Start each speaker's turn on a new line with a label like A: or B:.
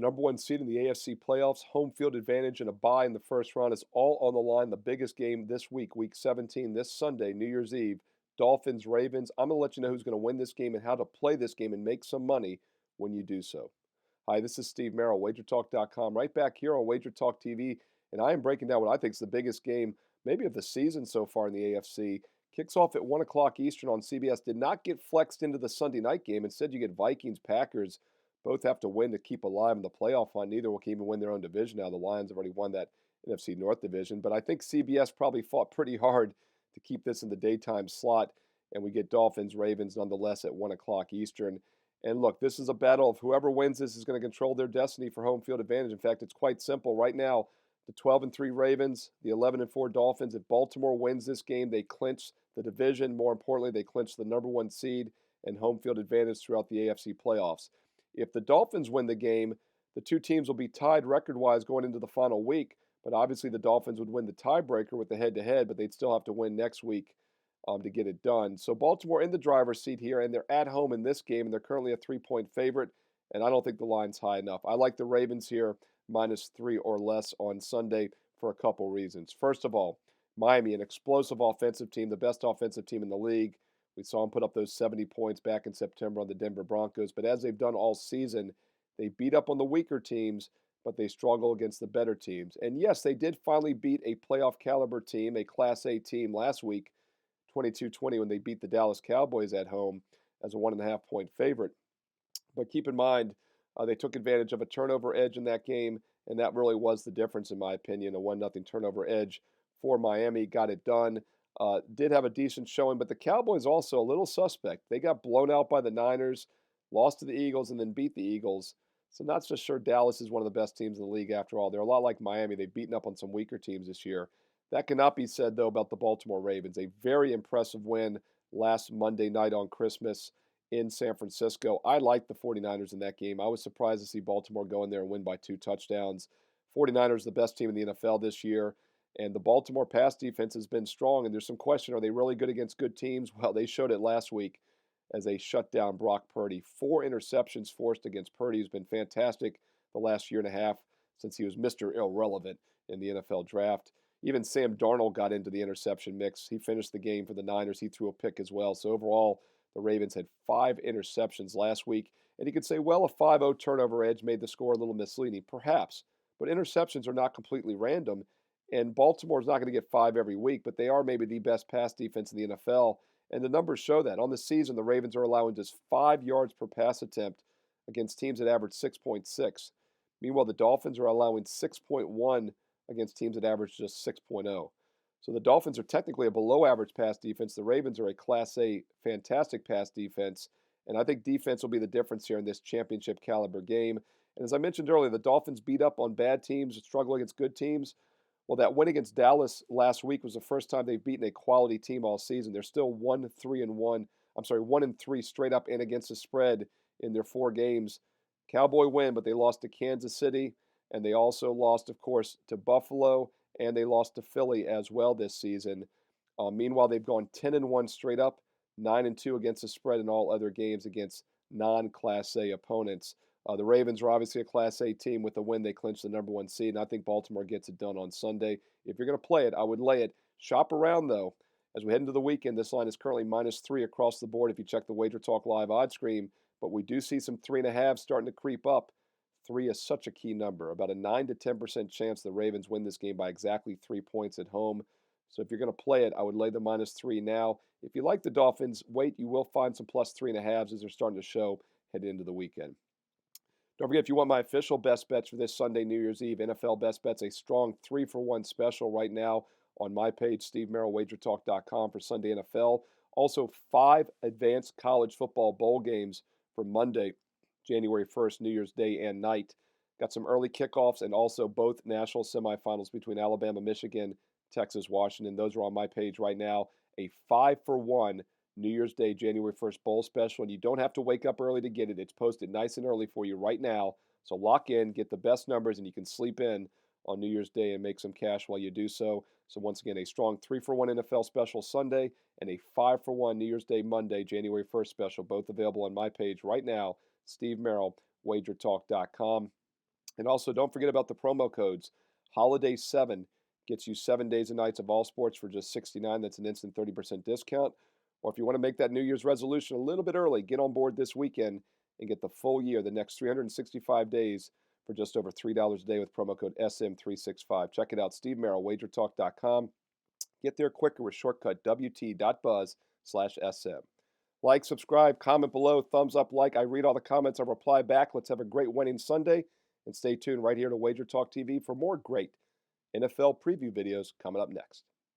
A: number one seed in the AFC playoffs, home field advantage, and a bye in the first round is all on the line. The biggest game this week, week 17, this Sunday, New Year's Eve, Dolphins, Ravens. I'm going to let you know who's going to win this game and how to play this game and make some money when you do so. Hi, this is Steve Merrill, wagertalk.com, right back here on Wager Talk TV, and I am breaking down what I think is the biggest game, maybe of the season so far in the AFC. Kicks off at 1 o'clock Eastern on CBS. Did not get flexed into the Sunday night game. Instead, you get Vikings, Packers. Both have to win to keep alive in the playoff hunt. Neither will even win their own division now. The Lions have already won that NFC North division. But I think CBS probably fought pretty hard to keep this in the daytime slot. And we get Dolphins, Ravens nonetheless at 1 o'clock Eastern. And look, this is a battle of whoever wins this is going to control their destiny for home field advantage. In fact, it's quite simple. Right now, the 12-3 Ravens, the 11-4 Dolphins. If Baltimore wins this game, they clinch the division. More importantly, they clinch the number one seed and home field advantage throughout the AFC playoffs. If the Dolphins win the game, the two teams will be tied record-wise going into the final week. But obviously, the Dolphins would win the tiebreaker with the head-to-head, but they'd still have to win next week to get it done. So Baltimore in the driver's seat here, and they're at home in this game, and they're currently a 3-point favorite. And I don't think the line's high enough. I like the Ravens here, -3 or less on Sunday for a couple reasons. First of all, Miami, an explosive offensive team, the best offensive team in the league. We saw them put up those 70 points back in September on the Denver Broncos. But as they've done all season, they beat up on the weaker teams, but they struggle against the better teams. And yes, they did finally beat a playoff caliber team, a Class A team last week, 22-20, when they beat the Dallas Cowboys at home as a 1.5-point favorite. But keep in mind, they took advantage of a turnover edge in that game, and that really was the difference, in my opinion. A 1-0 turnover edge for Miami got it done. Did have a decent showing, but the Cowboys also a little suspect. They got blown out by the Niners, lost to the Eagles, and then beat the Eagles. So not so sure Dallas is one of the best teams in the league after all. They're a lot like Miami. They've beaten up on some weaker teams this year. That cannot be said, though, about the Baltimore Ravens. A very impressive win last Monday night on Christmas in San Francisco. I liked the 49ers in that game. I was surprised to see Baltimore go in there and win by 2 touchdowns. 49ers, the best team in the NFL this year. And the Baltimore pass defense has been strong, and there's some question, are they really good against good teams? Well, they showed it last week as they shut down Brock Purdy. 4 interceptions forced against Purdy, who's been fantastic the last year and a half since he was Mr. Irrelevant in the NFL draft. Even Sam Darnold got into the interception mix. He finished the game for the Niners. He threw a pick as well. So overall, the Ravens had 5 interceptions last week. And you could say, well, a 5-0 turnover edge made the score a little misleading. Perhaps. But interceptions are not completely random. And Baltimore's not going to get 5 every week, but they are maybe the best pass defense in the NFL. And the numbers show that. On the season, the Ravens are allowing just 5 yards per pass attempt against teams that average 6.6. Meanwhile, the Dolphins are allowing 6.1 against teams that average just 6.0. So the Dolphins are technically a below average pass defense. The Ravens are a Class A fantastic pass defense. And I think defense will be the difference here in this championship caliber game. And as I mentioned earlier, the Dolphins beat up on bad teams, struggle against good teams. Well, that win against Dallas last week was the first time they've beaten a quality team all season. They're still 1-3-1. I'm sorry, 1-3 straight up and against the spread in their 4 games. Cowboy win, but they lost to Kansas City, and they also lost, of course, to Buffalo, and they lost to Philly as well this season. Meanwhile, they've gone 10-1 straight up, 9-2 against the spread in all other games against non-Class A opponents. The Ravens are obviously a Class A team. With a win, they clinch the number one seed, and I think Baltimore gets it done on Sunday. If you're going to play it, I would lay it. Shop around, though. As we head into the weekend, this line is currently -3 across the board if you check the Wager Talk Live odds screen, but we do see some 3.5 starting to creep up. 3 is such a key number. About a 9 to 10% chance the Ravens win this game by exactly 3 points at home. So if you're going to play it, I would lay the -3 now. If you like the Dolphins, wait. You will find some +3.5s as they're starting to show heading into the weekend. Don't forget, if you want my official best bets for this Sunday, New Year's Eve, NFL Best Bets, a strong 3-for-1 special right now on my page, SteveMerrillWagerTalk.com for Sunday NFL. Also, 5 advanced college football bowl games for Monday, January 1st, New Year's Day and night. Got some early kickoffs and also both national semifinals between Alabama, Michigan, Texas, Washington. Those are on my page right now. A 5-for-1 New Year's Day, January 1st bowl special, and you don't have to wake up early to get it. It's posted nice and early for you right now. So lock in, get the best numbers, and you can sleep in on New Year's Day and make some cash while you do so. So once again, a strong 3-for-1 NFL special Sunday and a 5-for-1 New Year's Day Monday, January 1st special, both available on my page right now, Steve Merrill, WagerTalk.com. And also, don't forget about the promo codes. Holiday 7 gets you 7 days and nights of all sports for just 69. That's an instant 30% discount. Or if you want to make that New Year's resolution a little bit early, get on board this weekend and get the full year, the next 365 days for just over $3 a day with promo code SM365. Check it out, Steve Merrill, wagertalk.com. Get there quicker with shortcut wt.buzz/SM. Like, subscribe, comment below, thumbs up, like. I read all the comments, I reply back. Let's have a great winning Sunday. And stay tuned right here to Wager Talk TV for more great NFL preview videos coming up next.